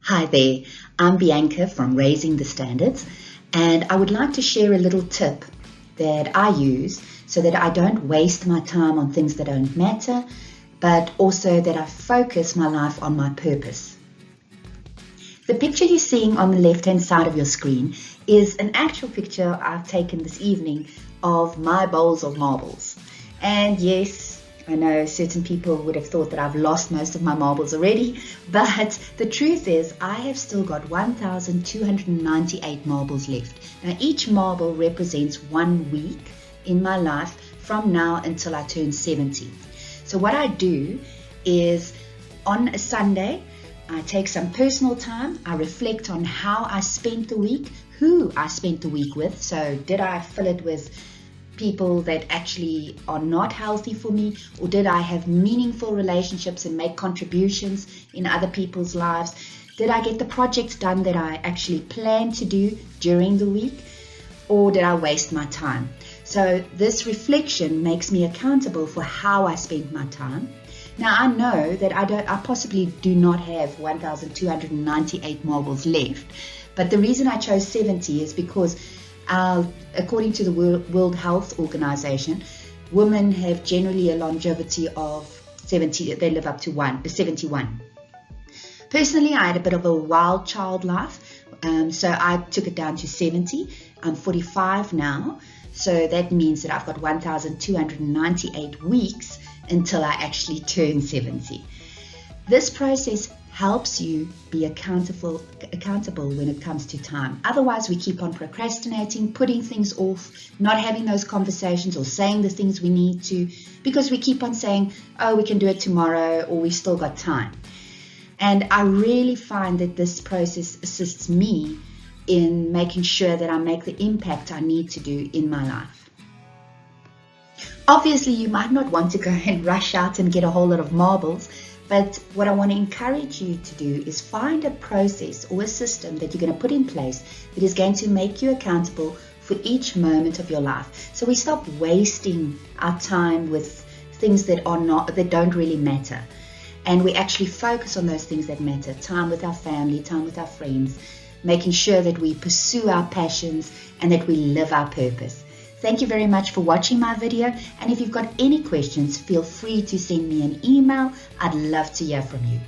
Hi there, I'm Bianca from Raising the Standards, and I would like to share a little tip that I use so that I don't waste my time on things that don't matter, but also that I focus my life on my purpose. The picture you're seeing on the left-hand side of your screen is an actual picture I've taken this evening of my bowls of marbles. And yes, I know certain people would have thought that I've lost most of my marbles already, but the truth is I have still got 1,298 marbles left. Now each marble represents 1 week in my life from now until I turn 70. So what I do is on a Sunday, I take some personal time, I reflect on how I spent the week, who I spent the week with. So did I fill it with people that actually are not healthy for me, or did I have meaningful relationships and make contributions in other people's lives? Did I get the projects done that I actually planned to do during the week, or did I waste my time? So this reflection makes me accountable for how I spent my time. Now I know that I possibly do not have 1,298 marbles left, but the reason I chose 70 is because according to the World Health Organization, women have generally a longevity of 70, they live up to 71. Personally, I had a bit of a wild child life, so I took it down to 70. I'm 45 now, so that means that I've got 1,298 weeks until I actually turn 70. This process helps you be accountable when it comes to time. Otherwise, we keep on procrastinating, putting things off, not having those conversations or saying the things we need to, because we keep on saying, oh, we can do it tomorrow, or we've still got time. And I really find that this process assists me in making sure that I make the impact I need to do in my life. Obviously, you might not want to go and rush out and get a whole lot of marbles, but what I want to encourage you to do is find a process or a system that you're going to put in place that is going to make you accountable for each moment of your life. So we stop wasting our time with things that don't really matter. And we actually focus on those things that matter. Time with our family, time with our friends, making sure that we pursue our passions and that we live our purpose. Thank you very much for watching my video, and if you've got any questions, feel free to send me an email. I'd love to hear from you.